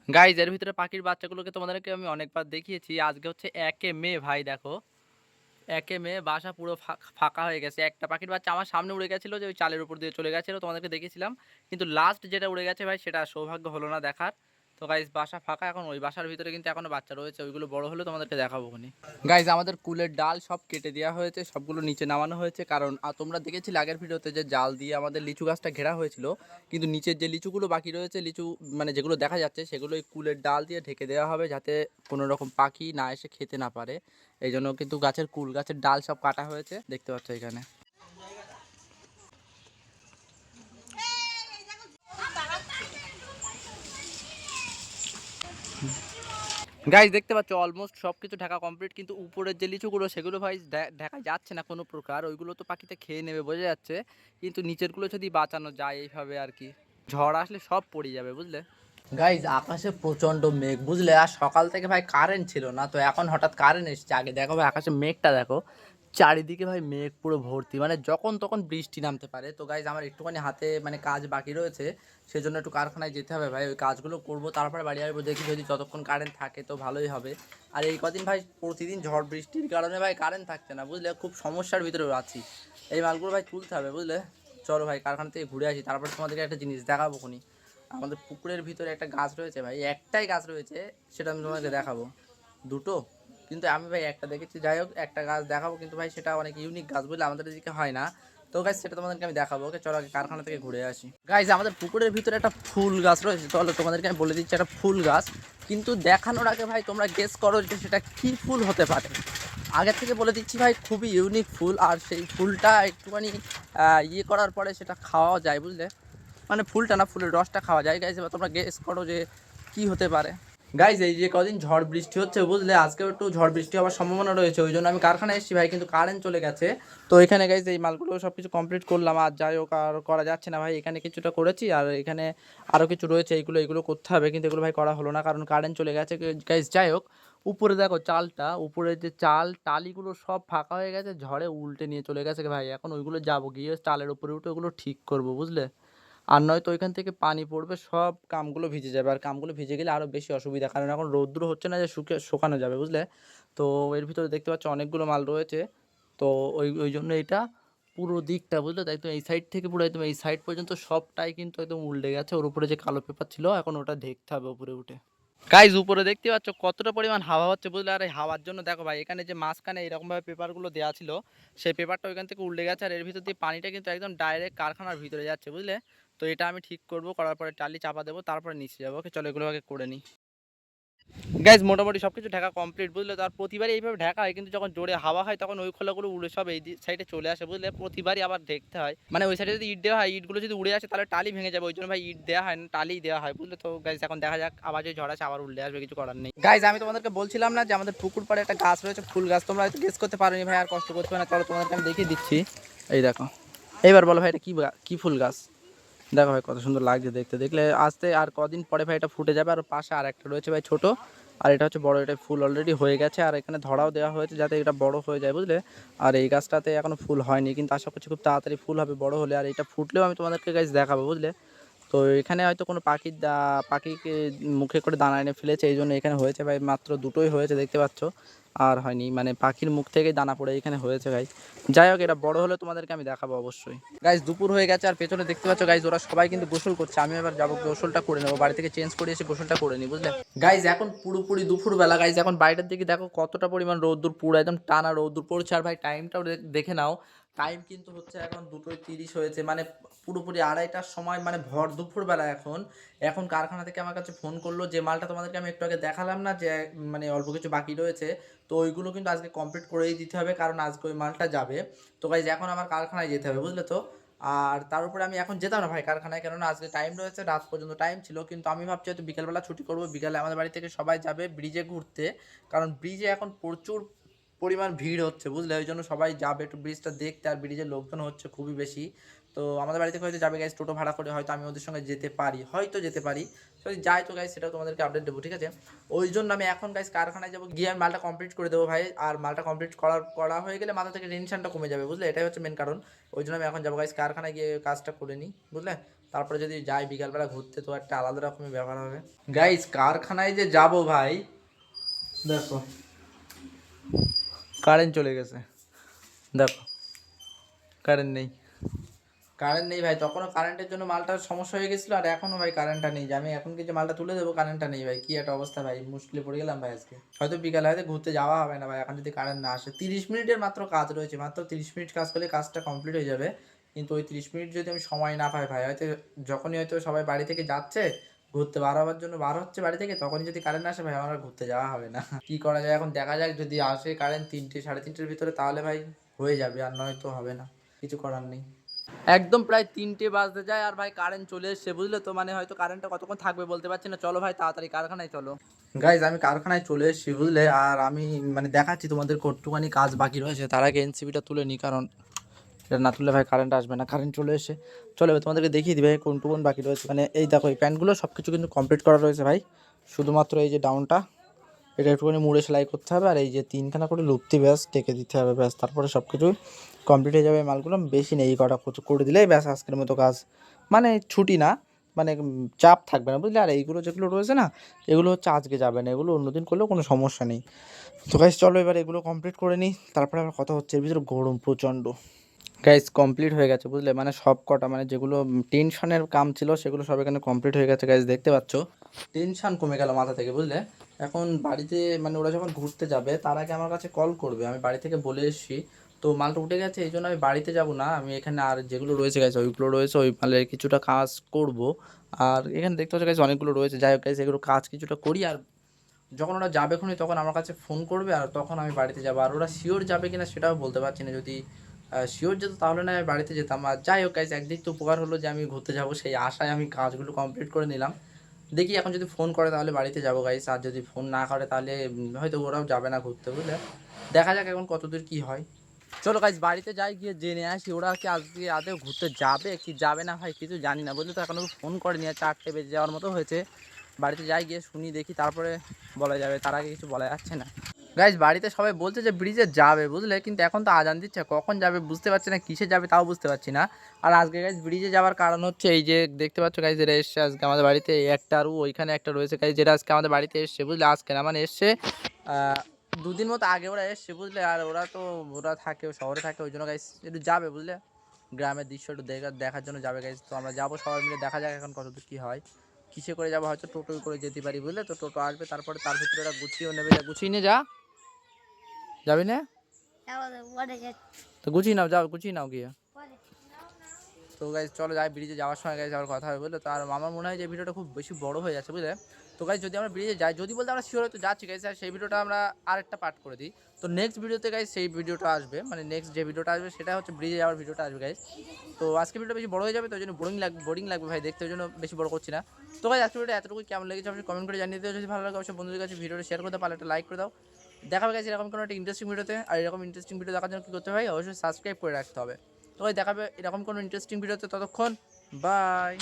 Guys এর ভিতরে পাখির বাচ্চাগুলোকে তোমাদেরকে আমি অনেকবার দেখিয়েছি। আজকে হচ্ছে 1 মে ভাই, দেখো 1 মে বাসা পুরো ফাঁকা হয়ে গেছে। একটা পাখির বাচ্চা আমার সামনে উড়ে গেছিলো, যে ওই চালের উপর দিয়ে চলে গেছিলো, তোমাদেরকে দেখেছিলাম। কিন্তু লাস্ট যেটা উড়ে গেছে ভাই, সেটা সৌভাগ্য হলো না দেখার। তো গাইজ বাসা ফাঁকা এখন, ওই বাসার ভিতরে কিন্তু এখনো বাচ্চা রয়েছে, ওইগুলো বড় হলে তোমাদেরকে দেখাবো খুনি। গাইজ আমাদের কুলের ডাল সব কেটে দেওয়া হয়েছে, সবগুলো নিচে নামানো হয়েছে, কারণ তোমরা দেখেছিলে আগের ভিডিওতে যে জাল দিয়ে আমাদের লিচু গাছটা ঘেরা হয়েছিল। কিন্তু নিচের যে লিচুগুলো বাকি রয়েছে, লিচু মানে যেগুলো দেখা যাচ্ছে, সেগুলো এই কুলের ডাল দিয়ে ঢেকে দেওয়া হবে, যাতে কোনো রকম পাখি না এসে খেতে না পারে। এই জন্য কিন্তু গাছের কুল গাছের ডাল সব কাটা হয়েছে, দেখতে পাচ্ছ এখানে। গাইজ দেখতে পাচ্ছ অলমোস্ট সব কিছু ঢাকা কমপ্লিট, কিন্তু উপরের যে লিচুগুলো সেগুলো ভাই ঢাকা যাচ্ছে না কোনো প্রকার, ওইগুলো তো পাখিতে খেয়ে নেবে বোঝা যাচ্ছে। কিন্তু নিচেরগুলো যদি বাঁচানো যায় এইভাবে আর কি, ঝড় আসলে সব পড়ে যাবে বুঝলে। গাইজ আকাশে প্রচন্ড মেঘ বুঝলে, আর সকাল থেকে ভাই কারেন্ট ছিল না, তো এখন হঠাৎ কারেন্ট এসেছে। আগে দেখো ভাই আকাশে মেঘটা দেখো, চারিদিকে ভাই মেঘ পুরো ভর্তি, মানে যখন তখন বৃষ্টি নামতে পারে। তো গাইজ আমার একটুখানি হাতে মানে কাজ বাকি রয়েছে, সেজন্য একটু কারখানায় যেতে হবে ভাই, ওই কাজগুলো করবো, তারপরে বাড়ি আসবো। দেখি যদি যতক্ষণ কারেন্ট থাকে তো ভালোই হবে। আর এই কদিন ভাই প্রতিদিন ঝড় বৃষ্টির কারণে ভাই কারেন্ট থাকছে না বুঝলে, খুব সমস্যার ভিতরে আছি। এই মালগুলো ভাই তুলতে হবে বুঝলে। চলো ভাই কারখানা থেকে ঘুরে আসি, তারপর তোমাদেরকে একটা জিনিস দেখাবো খুনি। আমাদের পুকুরের ভিতরে একটা গাছ রয়েছে ভাই, একটাই গাছ রয়েছে, সেটা আমি তোমাকে দেখাবো। দুটো কিন্তু আমি ভাই একটা দেখেছি, যাই হোক একটা গাছ দেখাবো, কিন্তু ভাই সেটা অনেক ইউনিক গাছ বুঝলে, আমাদের এদিকে হয় না। তো গাছ সেটা তোমাদেরকে আমি দেখাবো। ওকে চলো আগে কারখানা থেকে ঘুরে আসি। গাইজ আমাদের পুকুরের ভিতরে একটা ফুল গাছ রয়েছে, চলো তোমাদেরকে আমি বলে দিচ্ছি একটা ফুল গাছ। কিন্তু দেখানোর আগে ভাই তোমরা গেস করো যে সেটা কী ফুল হতে পারে। আগের থেকে বলে দিচ্ছি ভাই, খুবই ইউনিক ফুল, আর সেই ফুলটা একটুখানি ইয়ে করার পরে সেটা খাওয়া যায় বুঝলে, মানে ফুলটা না, ফুলের রসটা খাওয়া যায়। গাইজ এবার তোমরা গেস করো যে কি হতে পারে। গাইজ এই যে কদিন ঝড় বৃষ্টি হচ্ছে বুঝলে, আজকেও একটু ঝড় বৃষ্টি হওয়ার সম্ভাবনা রয়েছে, ওই জন্য আমি কারখানায় এসেছি ভাই, কিন্তু কারেন্ট চলে গেছে। তো এখানে গাইজ এই মালগুলো সব কিছু কমপ্লিট করলাম, আর যাই হোক আর করা যাচ্ছে না ভাই, এখানে কিছুটা করেছি, আর এখানে আরও কিছু রয়েছে, এইগুলো করতে হবে, কিন্তু এগুলো ভাই করা হলো না কারণ কারেন্ট চলে গেছে। গাইজ যাই হোক, উপরে দেখো চালটা, উপরের যে চাল টালিগুলো সব ফাঁকা হয়ে গেছে, ঝড়ে উল্টে নিয়ে চলে গেছে ভাই। এখন ওইগুলো যাবো গিয়ে চালের উপরে উঠে ওগুলো ঠিক করবো বুঝলে, আর নয়তো ওইখান থেকে পানি পড়বে, সব কামগুলো ভিজে যাবে, আর কামগুলো ভিজে গেলে আরও বেশি অসুবিধা, কারণ এখন রৌদ্র হচ্ছে না যে শুকানো যাবে বুঝলে। তো এর ভিতরে দেখতে পাচ্ছ অনেকগুলো মাল রয়েছে, তো ওই ওই জন্য এটা পুরো দিকটা বুঝলে, তাই তো এই সাইড থেকে পুরো একদম এই সাইড পর্যন্ত সবটাই কিন্তু একদম উল্টে গেছে। ওর উপরে যে কালো পেপার ছিল, এখন ওটা দেখতে হবে উপরে উঠে। গাইজ উপরে দেখতে পাচ্ছ কতটা পরিমাণ হাওয়া হচ্ছে বুঝলে, আর এই হাওয়ার জন্য দেখো ভাই এখানে যে মাঝখানে এরকমভাবে পেপারগুলো দেওয়া ছিল, সেই পেপারটা ওইখান থেকে উল্টে গেছে, আর এর ভিতর দিয়ে পানিটা কিন্তু একদম ডাইরেক্ট কারখানার ভিতরে যাচ্ছে বুঝলে। তো এটা আমি ঠিক করবো, করার পরে টালি চাপা দেবো, তারপরে নিচে যাবো। ওকে চলো এগুলো আগে করে নিই। গাইজ মোটামুটি সব কিছু ঢাকা কমপ্লিট বুঝলে, তো আর প্রতিবারই এইভাবে ঢাকা হয়, কিন্তু যখন জোরে হাওয়া হয় তখন ওই খোলাগুলো উড়ে সব এই সাইডে চলে আসে বুঝলে, প্রতিবারই আবার দেখতে হয়। মানে ওই সাইডে যদি ইট দেওয়া হয়, ইটগুলো যদি উড়ে আসে তাহলে টালি ভেঙে যাবে, ওই জন্য ভাই ইট দেওয়া হয় না, টালি দেওয়া হয় বুঝলে। তো গাইজ এখন দেখা যাক, আবার যদি ঝড় আসে আবার উল্টে আসবে, কিছু করার নেই। গাইজ আমি তোমাদেরকে বলছিলাম না যে আমাদের পুকুর পাড়ে একটা গাছ রয়েছে, ফুল গাছ, তোমরা হয়তো গেস করতে পারোনি ভাই, আর কষ্ট করতে হবে না, চলো তোমাদেরকে আমি দেখিয়ে দিচ্ছি। এই দেখো, এইবার বলো ভাই এটা কি ফুল গাছ। দেখো ভাই কত সুন্দর লাগছে দেখতে, দেখলে আসতে আর কদিন পরে ভাই এটা ফুটে যাবে। আর পাশে আর একটা রয়েছে ভাই ছোট, আর এটা হচ্ছে বড়, এটা ফুল অলরেডি হয়ে গেছে, আর এখানে ধরাও দেওয়া হয়েছে যাতে এটা বড় হয়ে যায় বুঝলে। আর এই গাছটাতে এখনো ফুল হয়নি, কিন্তু আশা করছি খুব তাড়াতাড়ি ফুল হবে বড় হলে, আর এটা ফুটলেও আমি তোমাদেরকে গাছ দেখাবো বুঝলে। তো এখানে হয়তো কোনো পাখিকে মুখে করে দানা এনে ফেলেছে, এই জন্য এখানে হয়েছে ভাই, মাত্র দুটোই হয়েছে দেখতে পাচ্ছ, আর হয়নি, মানে পাখির মুখ থেকেই দানা পড়ে এখানে হয়েছে গাইজ। যাই হোক এটা বড় হলে তোমাদেরকে আমি দেখাবো অবশ্যই। গাইজ দুপুর হয়ে গেছে, আর পেছনে দেখতে পাচ্ছ গাইজ ওরা সবাই কিন্তু গোসল করছে, আমি এবার যাবো গোসলটা করে নেবো, বাড়ি থেকে চেঞ্জ করে এসে গোসলটা করে নিই বুঝলে। গাইজ এখন পুরোপুরি দুপুরবেলা, গাইজ এখন বাইরের দিকে দেখো কতটা পরিমাণ রোদ্দুর, পুরো একদম টানা রোদ্দুর পড়ছে, আর ভাই টাইমটাও দেখে নাও, টাইম কিন্তু হচ্ছে এখন 2:30 হয়েছে, মানে পুরোপুরি 2:30টার সময়, মানে ভর দুপুরবেলা। এখন এখন কারখানা থেকে আমার কাছে ফোন করলো, যে মালটা তোমাদেরকে আমি একটু আগে দেখালাম না, যে মানে অল্প কিছু বাকি রয়েছে, তো ওইগুলো কিন্তু আজকে কমপ্লিট করেই দিতে হবে, কারণ আজকে ওই মালটা যাবে। তো গাইজ এখন আমার কারখানায় যেতে হবে বুঝলে তো। আর তার উপরে আমি এখন যেতাম না ভাই কারখানায়, কেননা আজকে টাইম রয়েছে, রাত পর্যন্ত টাইম ছিল, কিন্তু আমি ভাবছি হয়তো বিকালবেলা ছুটি করবো, বিকালে আমাদের বাড়ি থেকে সবাই যাবে ব্রিজে ঘুরতে, কারণ ব্রিজে এখন প্রচুর পরিমাণ ভিড় হচ্ছে বুঝলে, ওই জন্য সবাই যাবে একটু ব্রিজটা দেখতে, আর ব্রিজের লোকজন হচ্ছে খুবই বেশি। তো আমাদের বাড়ি থেকে হয়তো যাবে গাইজ টোটো ভাড়া করে, হয়তো আমি ওদের সঙ্গে যেতে পারি, হয়তো যেতে পারি, যদি যাই তো গাইজ সেটাও তোমাদেরকে আপডেট দেবো, ঠিক আছে। ওই জন্য আমি এখন গাইজ কারখানায় যাবো, গিয়ে আমি মালটা কমপ্লিট করে দেবো ভাই, আর মালটা কমপ্লিট করা হয়ে গেলে মাথা থেকে টেনশনটা কমে যাবে বুঝলে, এটাই হচ্ছে মেন কারণ। ওই জন্য আমি এখন যাবো গাইজ কারখানায় গিয়ে কাজটা করে নিই বুঝলে। তারপরে যদি যাই বিকালবেলা ঘুরতে তো একটা আলাদা রকমের ব্যাপার হবে। গাইস কারখানায় যে যাব ভাই, দেখো কারেন্ট চলে গেছে, দেখো কারেন্ট নেই, কারেন্ট নেই ভাই। তখনও কারেন্টের জন্য মালটার সমস্যা হয়ে গেছিলো, আর এখনও ভাই কারেন্টটা নেই। যে আমি এখন কিছু মালটা তুলে দেবো, কারেন্টটা নেই ভাই, কি একটা অবস্থা ভাই, মুশকিলে পড়ে গেলাম ভাই আজকে। হয়তো বিকালে হয়তো ঘুরতে যাওয়া হবে না ভাই এখন যদি কারেন্ট না আসে। 30 মিনিটের মাত্র কাজ রয়েছে, মাত্র 30 মিনিট কাজ করলে কাজটা কমপ্লিট হয়ে যাবে। কিন্তু ওই 30 মিনিট যদি আমি সময় না পাই ভাই, হয়তো যখনই হয়তো সবাই বাড়ি থেকে যাচ্ছে ঘুরতে বার হওয়ার জন্য বার হচ্ছে বাড়ি থেকে, তখনই যদি কারেন্ট আসে ভাই আমার আর ঘুরতে যাওয়া হবে না। কি করা যায় এখন দেখা যাক, যদি আসে কারেন্ট 3টে সাড়ে 3টের ভিতরে তাহলে ভাই হয়ে যাবে, আর নয়তো হবে না, কিছু করার নেই। একদম প্রায় 3টে বাজতে যায় আর ভাই কারেন্ট চলে এসছে, বুঝলে তো। মানে হয়তো কারেন্টটা কতক্ষণ থাকবে বলতে পারছি না। চলো ভাই তাড়াতাড়ি কারখানায় চলো। গাইজ আমি কারখানায় চলে এসেছি, বুঝলে। আর আমি মানে দেখাচ্ছি তোমাদের কতটুখানি কাজ বাকি রয়েছে। তার আগে এনসিবিটা তুলে নিই, কারণ এটা না তুললে ভাই কারেন্ট আসবে না। কারেন্ট চলে এসে চলো এবার তোমাদেরকে দেখিয়ে দিবে কোন বাকি রয়েছে। মানে এই দেখো এই প্যান্টগুলো সব কিছু কিন্তু কমপ্লিট করা রয়েছে ভাই। শুধুমাত্র এই যে ডাউনটা, এটা একটুখানি মুড়ে সেলাই করতে হবে, আর এই যে 3খানা করে লুপ্তি ব্যাস টেকে দিতে হবে, ব্যাস তারপরে সব কিছু কমপ্লিট হয়ে যাবে। মালগুলো বেশি নেই, এই কটা করে দিলেই ব্যাস আজকের মতো কাজ। মানে ছুটি না, মানে চাপ থাকবে না, বুঝলে। আর এইগুলো যেগুলো রয়েছে না, এগুলো হচ্ছে আজকে যাবে না, এগুলো অন্যদিন করলেও কোনো সমস্যা নেই। তো গাইস চলো এবার এগুলো কমপ্লিট করে নিই, তারপরে আবার কথা হচ্ছে। এর ভিতরে গরম প্রচণ্ড। গাইস কমপ্লিট হয়ে গেছে, বুঝলে। মানে সব কটা মানে যেগুলো টেনশনের কাম ছিল সেগুলো সব এখানে কমপ্লিট হয়ে গেছে গাইস, দেখতে পাচ্ছ। টেনশন কমে গেল মাথা থেকে, বুঝলে। এখন বাড়িতে মানে ওরা যখন ঘুরতে যাবে তার আগে আমার কাছে কল করবে, আমি বাড়ি থেকে বলে এসেছি। তো মালটা উঠে গেছে, এই জন্য আমি বাড়িতে যাব না, আমি এখানে আর যেগুলো রয়েছে গাইস ওইগুলো রয়েছে, ওই মালের কিছুটা কাজ করব। আর এখানে দেখতে পাচ্ছ গাইস অনেকগুলো রয়েছে, যাই হোক গাইস এগুলো কাজ কিছুটা করি। আর যখন ওরা যাবে খুনি তখন আমার কাছে ফোন করবে, আর তখন আমি বাড়িতে যাবো। আর ওরা শিওর যাবে কিনা সেটাও বলতে পারছি না। যদি শিওর যেত তাহলে না আমি বাড়িতে যেতাম। আর যাই হোক গাইস একদিক তো উপকার হলো যে আমি ঘুরতে যাবো, সেই আশায় আমি কাজগুলো কমপ্লিট করে নিলাম। দেখি এখন যদি ফোন করে তাহলে বাড়িতে যাবো গাইস, আর যদি ফোন না করে তাহলে হয়তো ওরাও যাবে না ঘুরতে, বুঝলে। দেখা যাক এখন কতদূর কি হয়। চলো গাইস বাড়িতে যাই, গিয়ে জেনে আসি ওরা কি আজকে আদৌ ঘুরতে যাবে কি যাবে না ভাই কিছু জানি না, বুঝলে তো। এখনো ফোন করেনি, আর 4টে বেজে যাওয়ার মতো হয়েছে। বাড়িতে যাই, গিয়ে শুনি দেখি, তারপরে বলা যাবে, তার আগে কিছু বলা যাচ্ছে না। গাইস বাড়িতে সবাই বলছে যে ব্রিজে যাবে, বুঝলে, কিন্তু এখন তো আজান দিচ্ছে, কখন যাবে বুঝতে পারছি না, কিসে যাবে তাও বুঝতে পারছি না। আর আজকে গাইস ব্রিজে যাওয়ার কারণ হচ্ছে এই যে দেখতে পাচ্ছ গাইস, যেটা এসছে আজকে আমাদের বাড়িতে, একটা আর ওইখানে একটা রয়েছে গাইস, যেটা আজকে আমাদের বাড়িতে এসছে, বুঝলে। আজকে না মানে এসছে 2 দিন মতো আগে ওরা এসছে, বুঝলে। আর ওরা থাকে শহরে থাকে, ওই জন্য গাইস একটু যাবে, বুঝলে। গ্রামের দৃশ্য একটু দেখার জন্য যাবে গাইস। তো আমরা যাবো সবাই মিলে, দেখা যাক এখন কতদূর কী হয়। কিসে করে যাবো, হয়তো টোটো করে যেতে পারি, বুঝলে। তো টোটো আসবে, তারপরে তার ভিতরে ওরা গুছিয়েও নেবে, গুছিয়ে নিয়ে যা যাবি না তো গুছিয়ে নাও, যাও গুছিয়ে নাও গিয়ে। তো গাইজ চলো যাই, ব্রিজে যাওয়ার সময় গাইজ আবার কথা হবে, বুঝলে। তো আর আমার মনে হয় যে ভিডিওটা খুব বেশি বড় হয়ে যাচ্ছে, বুঝলে। তো গাইজ যদি আমরা ব্রিজে যাই, যদি বলতে আমরা শিওর হয়তো যাচ্ছি গাইজ, আর সেই ভিডিওটা আমরা আরেকটা পার্ট করে দিই। তো নেক্সট ভিডিওতে গাইজ সেই ভিডিওটা আসবে, মানে নেক্সট যে ভিডিওটা আসবে সেটা হচ্ছে ব্রিজে যাওয়ার ভিডিওটা আসবে গাইজ। তো আজকে ভিডিওটা বেশি বড় হয়ে যাবে, তো ওই জন্য বোরিং লাগবে ভাই দেখতে, ওই জন্য বেশি বড় করছি না। তো গাইজ আজকে ভিডিওটা এতটুকু, কেমন লেগেছে অবশ্যই কমেন্ট করে জানিয়ে দিও। যদি ভালো লাগে অবশ্যই বন্ধুদের কাছে ভিডিওটা শেয়ার করতে পারলে একটা লাইক করে দাও। দেখা হবে গাইজ এরকম কোনো একটা ইন্টারেস্টিং ভিডিওতে। আর এরকম ইন্টারেস্টিং ভিডিও দেখার জন্য কী করতে হয়, অবশ্যই সাবস্ক্রাইব করে রাখতে হবে। তো দেখাবে এরকম কোনো ইন্টারেস্টিং ভিডিওতে, ততক্ষণ বাই।